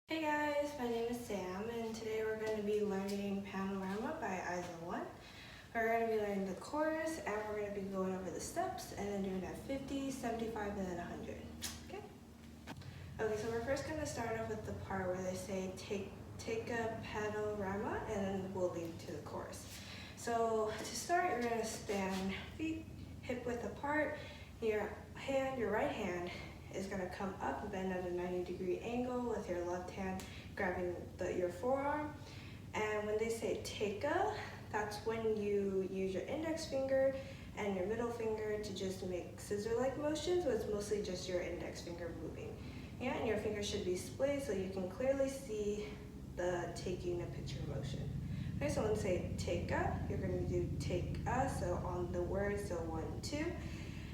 Hey guys, my name is Sam and today we're going to be learning Panorama by IZONE. We're going to be learning the chorus and we're going to be going over the steps and then doing it at 50, 75, and then 100. Okay, so we're first going to start off with the part where they say take a panorama and then we'll lead to the chorus. So to start, you're going to stand feet hip width apart. Your right hand is going to come up and bend at a 90-degree angle with your left hand grabbing your forearm. And when they say take a, that's when you use your index finger and your middle finger to just make scissor-like motions, but it's mostly just your index finger moving. Yeah, and your fingers should be splayed so you can clearly see the taking a picture motion. Okay, so when they say take a, you're going to do take a, so on the word, so 1, 2.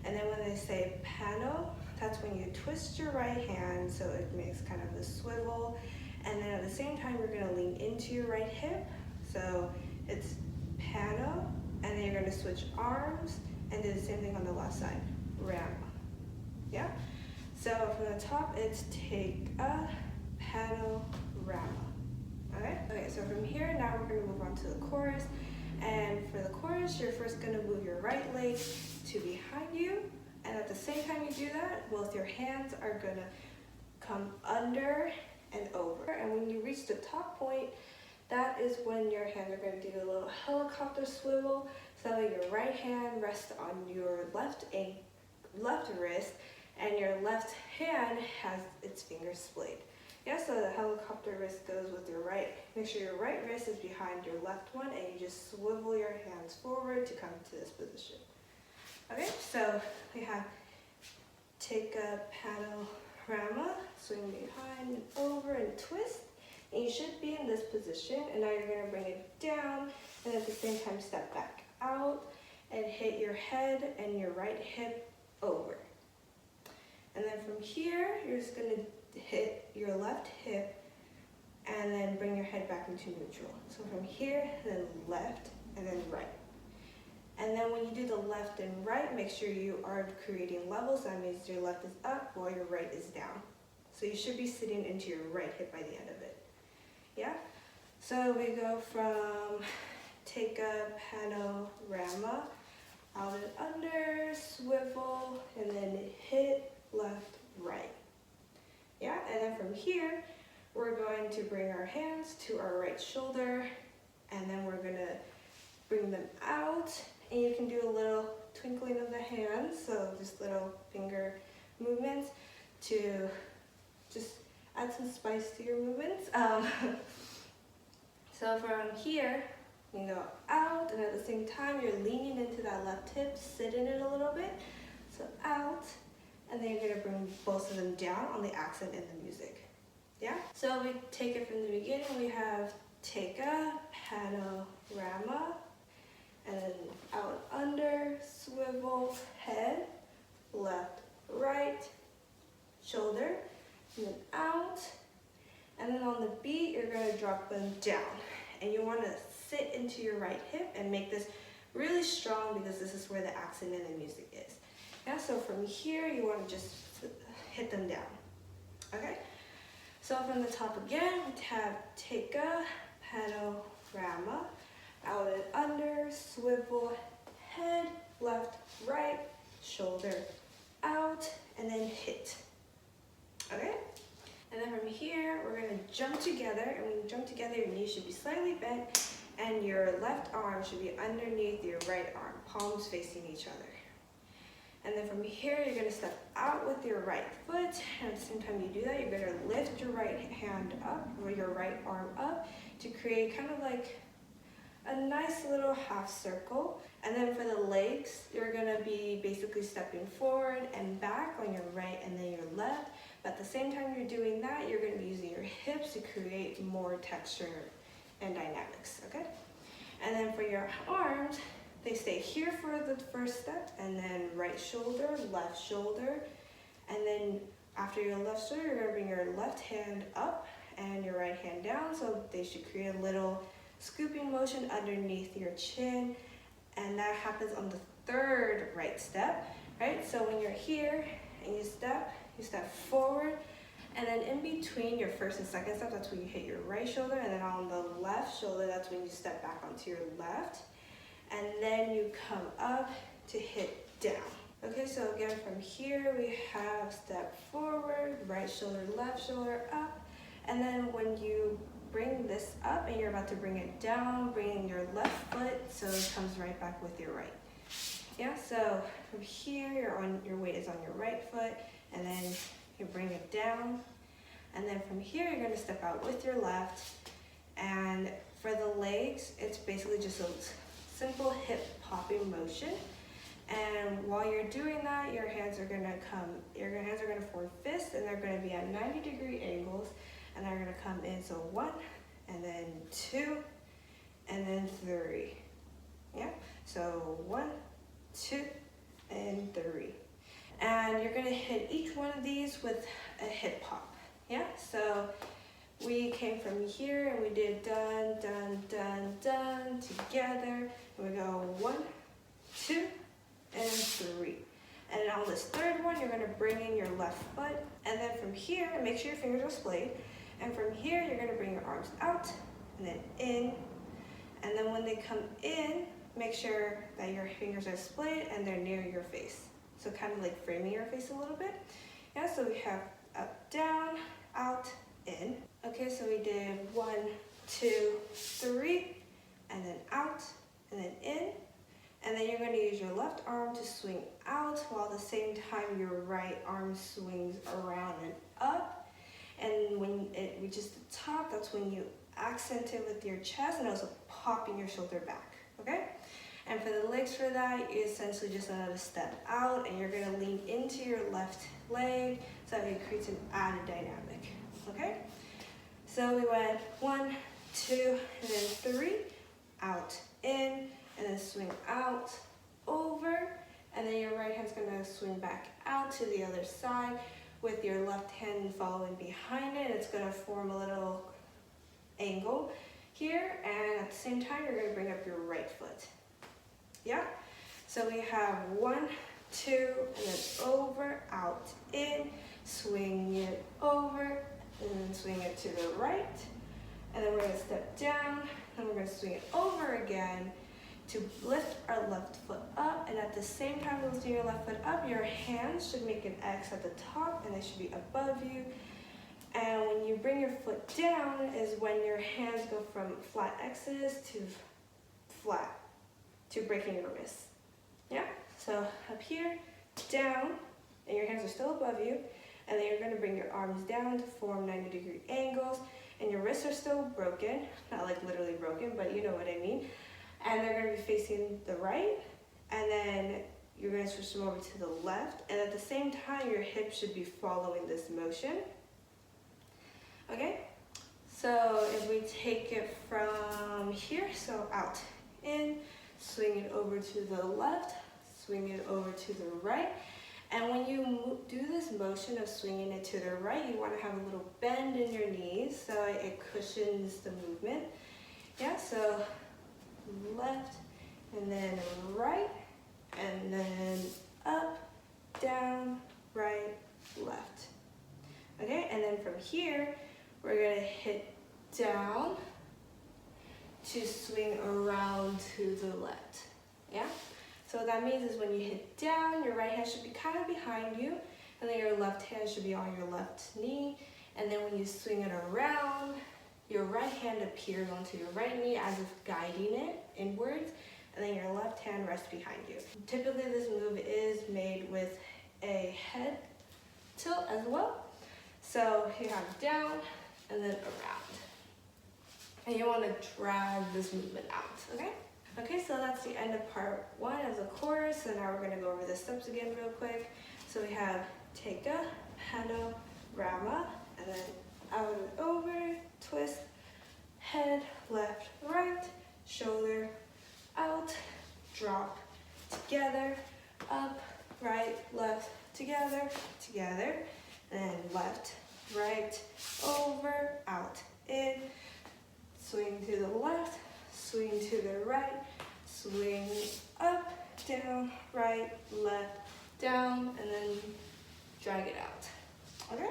And then when they say pano, that's when you twist your right hand so it makes kind of a swivel. And then at the same time, you're going to lean into your right hip. So it's pano, and then you're going to switch arms and do the same thing on the left side, rama. Yeah? So from the top, it's take a panorama. Okay, so from here, now we're going to move on to the chorus. And for the chorus, you're first going to move your right leg to behind you. And at the same time you do that, both your hands are going to come under and over. And when you reach the top point, that is when your hands are going to do a little helicopter swivel. So your right hand rests on your left wrist, and your left hand has its fingers splayed. Yeah, so the helicopter wrist goes with your right. Make sure your right wrist is behind your left one, and you just swivel your hands forward to come to this position. Okay, so we have take a panorama, swing behind and over and twist. And you should be in this position, and now you're going to bring it down, and at the same time step back out and hit your head and your right hip over. And then from here, you're just going to hit your left hip and then bring your head back into neutral. So from here, then left, and then right. And then when you do the left and right, make sure you are creating levels. That means your left is up while your right is down. So you should be sitting into your right hip by the end of it. Yeah? So we go from take a panorama, out and under, swivel, and then hit left, right. Yeah? And then from here, we're going to bring our hands to our right shoulder, and then we're going to bring them out. And you can do a little twinkling of the hands, so just little finger movements to just add some spice to your movements. So from here, you go out, and at the same time, you're leaning into that left hip, sit in it a little bit. So out, and then you're gonna bring both of them down on the accent in the music. Yeah? So we take it from the beginning. We have take a panorama, and then out, under, swivel, head, left, right, shoulder, and then out. And then on the beat, you're gonna drop them down. And you wanna sit into your right hip and make this really strong because this is where the accent in the music is. Yeah, so from here, you wanna just hit them down, okay? So from the top again, we have take a panorama, out and under, swivel, head, left, right, shoulder, out, and then hit. Okay? And then from here, we're going to jump together, and when you jump together, your knees should be slightly bent, and your left arm should be underneath your right arm, palms facing each other. And then from here, you're going to step out with your right foot, and at the same time you do that, you're going to lift your right hand up, or your right arm up, to create kind of like a nice little half circle. And then for the legs, you're gonna be basically stepping forward and back on your right and then your left. But at the same time you're doing that, you're gonna be using your hips to create more texture and dynamics, okay? And then for your arms, they stay here for the first step, and then right shoulder, left shoulder. And then after your left shoulder, you're gonna bring your left hand up and your right hand down. So they should create a little scooping motion underneath your chin, and that happens on the third right step, right? So when you're here and you step forward, And then in between your first and second step, that's when you hit your right shoulder, and then on the left shoulder, that's when you step back onto your left. And then you come up to hit down. Okay, so again from here we have step forward, right shoulder, left shoulder, up. And then when you bring this up and you're about to bring it down, bringing your left foot so it comes right back with your right. Yeah, so from here your weight is on your right foot, and then you bring it down. And then from here you're gonna step out with your left. And for the legs, it's basically just a simple hip popping motion. And while you're doing that, your hands are gonna form fists, and they're gonna be at 90-degree angles, and they're gonna come in. So 1, and then 2, and then 3. Yeah, so 1, 2, and 3. And you're gonna hit each one of these with a hip pop. Yeah, so we came from here and we did dun, dun, dun, dun together. And we go 1, 2, and 3. And then on this third one, you're gonna bring in your left foot. And then from here, make sure your fingers are splayed. And from here, you're gonna bring your arms out and then in. And then when they come in, make sure that your fingers are splayed and they're near your face. So kind of like framing your face a little bit. Yeah, so we have up, down, out, in. Okay, so we did 1, 2, 3, and then out, and then in. And then you're going to use your left arm to swing out, while at the same time your right arm swings around and up. And when it reaches the top, that's when you accent it with your chest and also popping your shoulder back, okay? And for the legs for that, you essentially just another step out, and you're going to lean into your left leg so that it creates an added dynamic, okay? So we went 1, 2, and then 3, out, in, and then swing out, over, and then your right hand's gonna swing back out to the other side with your left hand following behind it. It's gonna form a little angle here, and at the same time, you're gonna bring up your right foot. Yeah? So we have 1, 2, and then over, out, in, swing it over, and then swing it to the right, and then we're gonna step down, and we're gonna swing it over again to lift our left foot up. And at the same time as lifting your left foot up, your hands should make an X at the top, and they should be above you. And when you bring your foot down is when your hands go from flat X's to flat, to breaking your wrists. Yeah? So up here, down, and your hands are still above you, and then you're gonna bring your arms down to form 90-degree angles, and your wrists are still broken, not like literally broken, but you know what I mean. And they're gonna be facing the right, and then you're gonna switch them over to the left, and at the same time, your hips should be following this motion. Okay? So if we take it from here, so out, in, swing it over to the left, swing it over to the right. And when you do this motion of swinging it to the right, you want to have a little bend in your knees so it cushions the movement. Yeah, so left, and then right, and then up, down, right, left. Okay, and then from here, we're gonna hit down to swing around to the left. Yeah? So what that means is when you hit down, your right hand should be kind of behind you, and then your left hand should be on your left knee. And then when you swing it around, your right hand appears onto your right knee as if guiding it inwards, and then your left hand rests behind you. Typically this move is made with a head tilt as well. So you have down and then around. And you want to drag this movement out, okay? Okay, so that's the end of part 1 of the chorus. So now we're going to go over the steps again real quick. So we have take a, panorama, and then out and over, twist, head, left, right, shoulder, out, drop, together, up, right, left, together, together, and left, right, over, out, in, swing to the left, swing to the right, swing up, down, right, left, down, and then drag it out. Okay?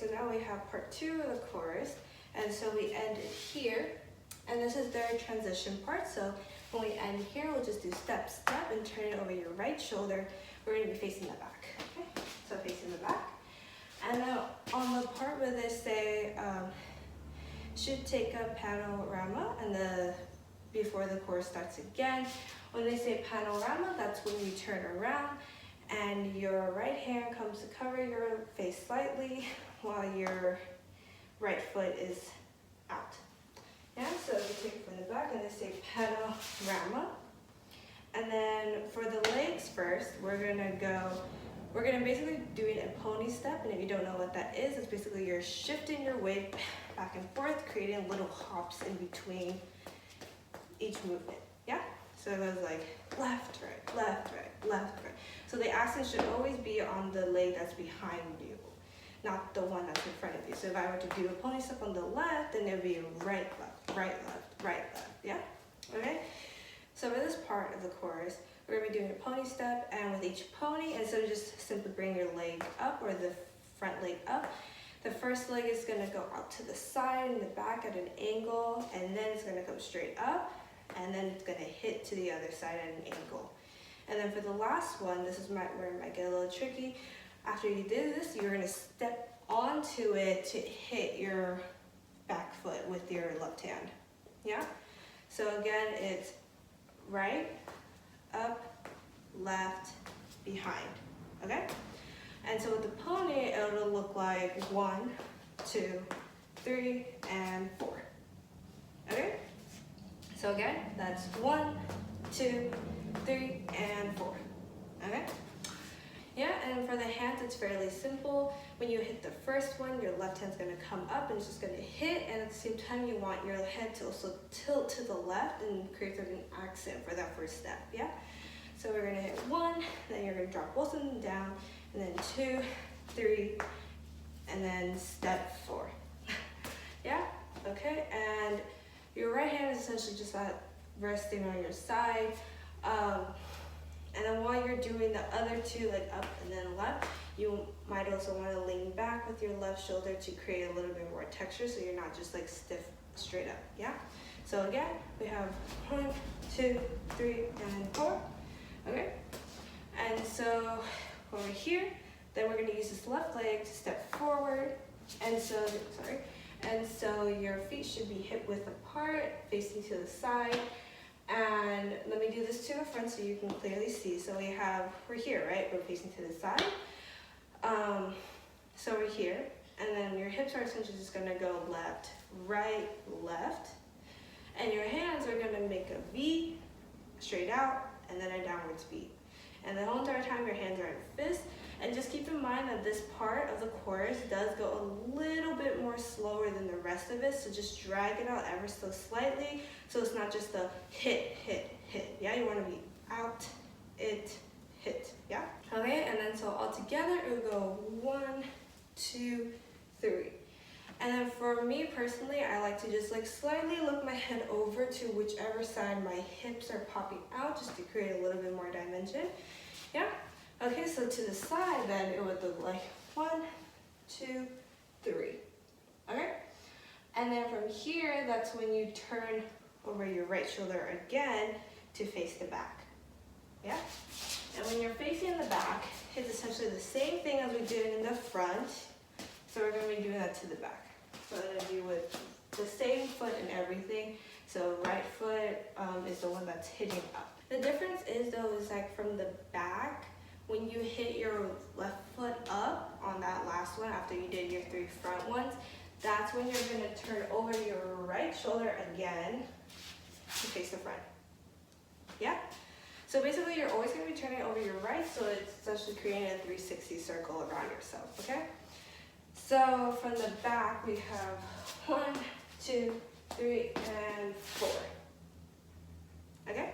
so now we have part 2 of the chorus, and so we end it here, and this is their transition part. So when we end here, we'll just do step, step, and turn it over your right shoulder. We're gonna be facing the back, okay? So facing the back. And then on the part where they say, should take a panorama, and before the chorus starts again, when they say panorama, that's when you turn around and your right hand comes to cover your face slightly while your right foot is out. Yeah, so we take it from the back and they say panorama. And then for the legs first, we're gonna basically do it in pony step. And if you don't know what that is, it's basically you're shifting your weight back and forth, creating little hops in between each movement. Yeah? So it goes like left, right, left, right, left, right. So the accent should always be on the leg that's behind you, not the one that's in front of you. So if I were to do a pony step on the left, then it would be right, left, right, left, right, left. Yeah? Okay? So for this part of the chorus, we're going to be doing a pony step, and with each pony, instead of just simply bring your leg up or the front leg up, the first leg is going to go out to the side and the back at an angle, and then it's going to come straight up, and then it's going to hit to the other side at an angle. And then for the last one, this is where it might get a little tricky. After you do this, you're going to step onto it to hit your back foot with your left hand. Yeah? So again, it's right, up, left, behind. Okay? And so with the pony, it'll look like 1, 2, 3, and 4. Okay? So again, that's 1, 2, 3, and 4. Okay? Yeah, and for the hands, it's fairly simple. When you hit the first one, your left hand's gonna come up and it's just gonna hit, and at the same time, you want your head to also tilt to the left and create an accent for that first step, yeah? So we're gonna hit 1, then you're gonna drop both of them down, and then 2, 3, and then step 4. Yeah, okay, and your right hand is essentially just resting on your side. And then while you're doing the other two, like up and then left, you might also want to lean back with your left shoulder to create a little bit more texture so you're not just like stiff straight up, yeah? So again, we have 1, 2, 3, and 4, okay? And so over here, then we're going to use this left leg to step forward, and so, and so your feet should be hip width apart, facing to the side. And let me do this to the front so you can clearly see. So we're here, right? We're facing to the side. So we're here, and then your hips are essentially just gonna go left, right, left. And your hands are gonna make a V, straight out, and then a downwards V. And the whole entire time your hands are in fists. And just keep in mind that this part of the chorus does go a little bit more slower than the rest of it, so just drag it out ever so slightly, so it's not just a hit, hit, hit, yeah? You want to be out, it, hit, yeah? Okay, and then so all together, it will go 1, 2, 3. And then for me personally, I like to just like slightly look my head over to whichever side my hips are popping out, just to create a little bit more dimension, yeah? Okay, so to the side then it would look like 1, 2, 3. Okay? And then from here, that's when you turn over your right shoulder again to face the back. Yeah? And when you're facing the back, it's essentially the same thing as we did in the front. So we're going to be doing that to the back. So we're going to do with the same foot and everything. So right foot is the one that's hitting up. The difference is though, is like from the back, when you hit your left foot up on that last one after you did your 3 front ones, that's when you're gonna turn over your right shoulder again to face the front. Yeah? So basically you're always gonna be turning over your right, so it's essentially creating a 360 circle around yourself, okay? So from the back we have 1, 2, 3, and 4. Okay?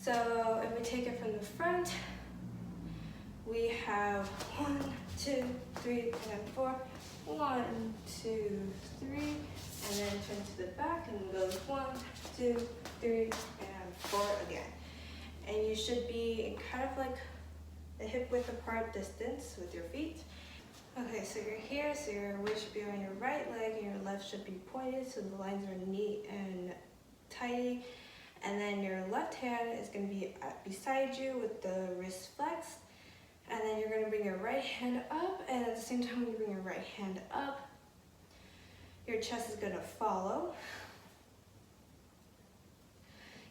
So if we take it from the front, we have 1, 2, 3, and 4. 1, 2, 3, and then turn to the back and goes 1, 2, 3, and 4 again. And you should be in kind of like the hip width apart distance with your feet. Okay, so you're here, so your weight should be on your right leg and your left should be pointed so the lines are neat and tidy. And then your left hand is going to be beside you with the wrist flexed. And then you're going to bring your right hand up, and at the same time when you bring your right hand up, your chest is going to follow.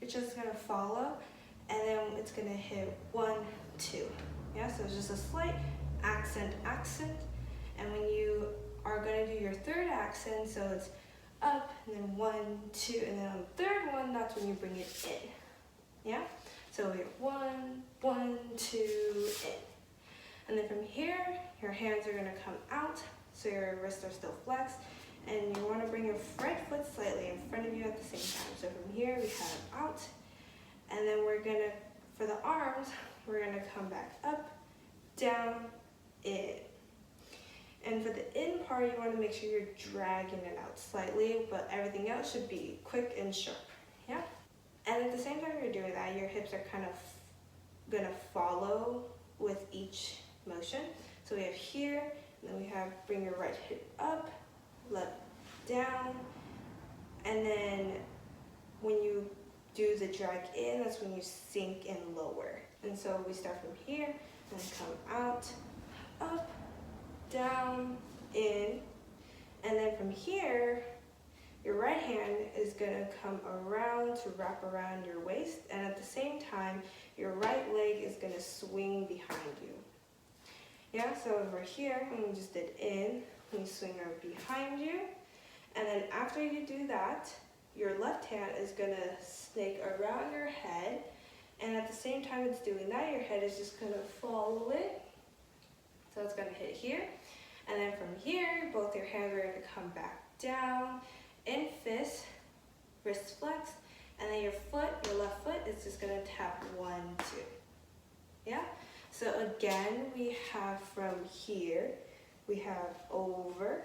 Your chest is going to follow, and then it's going to hit 1, 2. Yeah, so it's just a slight accent. And when you are going to do your third accent, so it's up, and then 1, 2, and then on the third one, that's when you bring it in. Yeah? So we have 1, 1, 2, in. And then from here, your hands are going to come out, so your wrists are still flexed, and you want to bring your front foot slightly in front of you at the same time. So from here, we have out, and then we're going to, for the arms, we're going to come back up, down, in. And for the in part, you want to make sure you're dragging it out slightly, but everything else should be quick and sharp, yeah? And at the same time you're doing that, your hips are kind of going to follow with each motion. So we have here, and then we have bring your right hip up, left down, and then when you do the drag in, that's when you sink and lower. And so we start from here, and come out, up, down, in, and then from here, your right hand is gonna come around to wrap around your waist, and at the same time, your right leg is gonna swing behind you. Yeah, so over here, when we just did in, we swing her behind you, and then after you do that, your left hand is gonna snake around your head, and at the same time it's doing that, your head is just gonna follow it. So it's gonna hit here, and then from here, both your hands are gonna come back down, in fist, wrist flexed, and then your left foot is just gonna tap 1, 2. Yeah? So again, we have from here, we have over,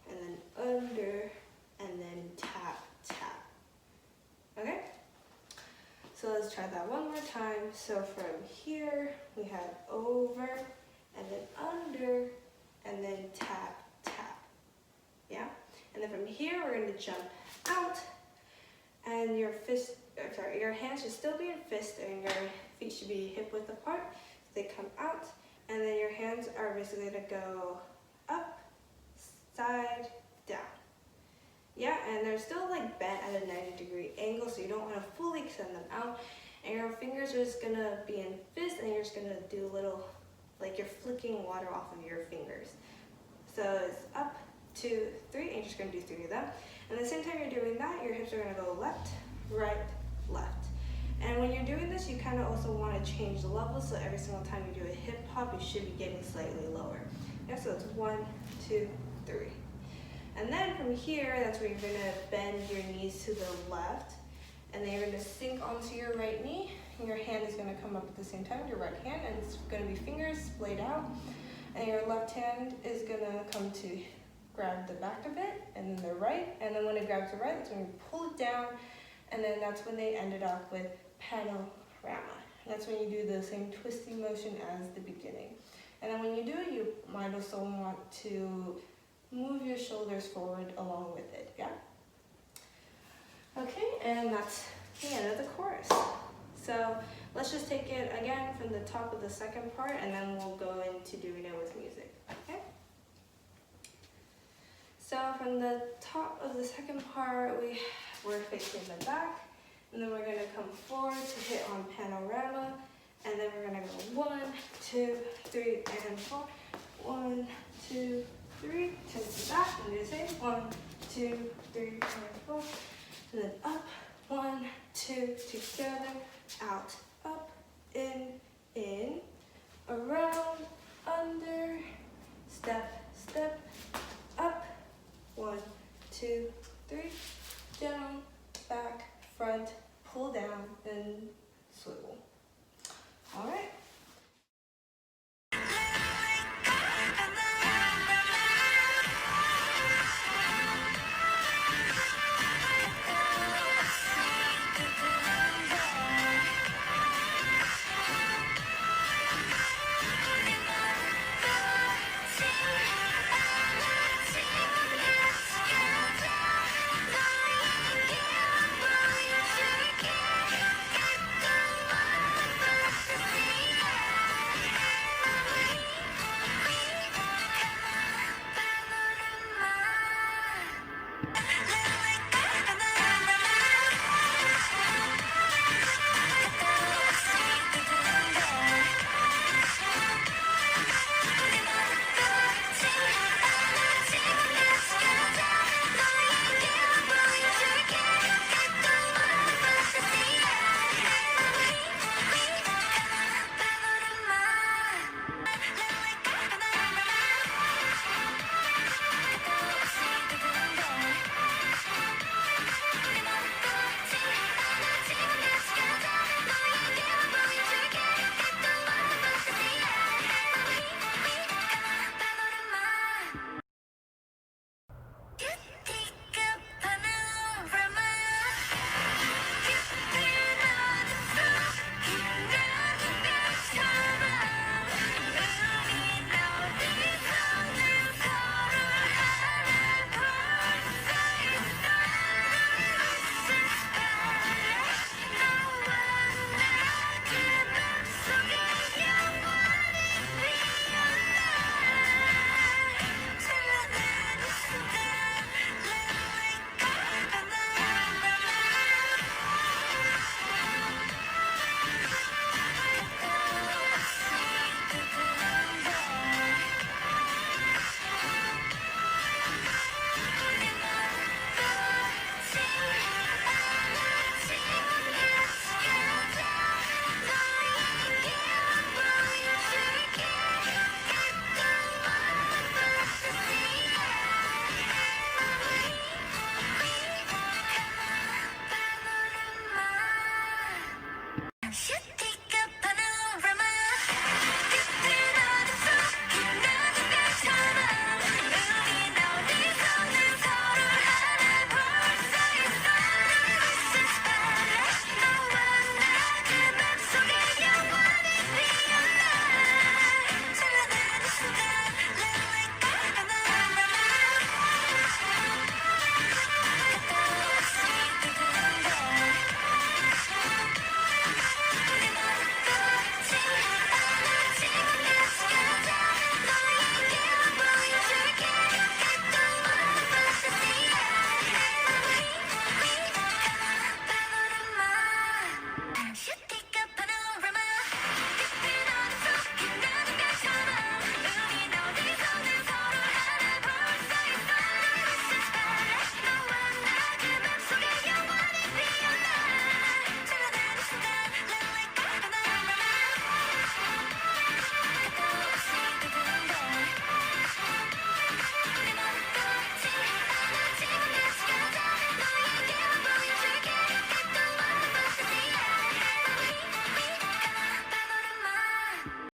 and then under, and then tap, tap. Okay? So let's try that one more time. So from here, we have over, and then under, and then tap, tap. Yeah? And then from here, we're going to jump out, and your hands should still be in fist, and your feet should be hip width apart. So they come out, and then your hands are basically going to go up, side, down. Yeah, and they're still like bent at a 90-degree angle, so you don't want to fully extend them out. And your fingers are just going to be in fist, and you're just going to do a little, like you're flicking water off of your fingers. So it's up, 2, 3, and you're just going to do 3 of them. And at the same time you're doing that, your hips are going to go left, right, left. And when you're doing this, you kind of also want to change the level, so every single time you do a hip hop, you should be getting slightly lower. Yeah, so it's 1, 2, 3. And then from here, that's where you're going to bend your knees to the left, and then you're going to sink onto your right knee, and your hand is going to come up at the same time, your right hand, and it's going to be fingers splayed out, and your left hand is going to come to grab the back of it, and then the right, and then when it grabs the right, that's when you pull it down, and then that's when they ended up with Panorama. That's when you do the same twisting motion as the beginning. And then when you do it, you might also want to move your shoulders forward along with it, yeah? Okay, and that's the end of the chorus. So let's just take it again from the top of the second part, and then we'll go into doing it with music, okay? So from the top of the second part, we're facing the back, and then we're gonna come forward to hit on Panorama, and then we're gonna go 1, 2, 3, and 4. 1, 2, 3, turn to that, and do the same. 1, 2, 3, and 4. And then up, 1, 2, together, out, up, in,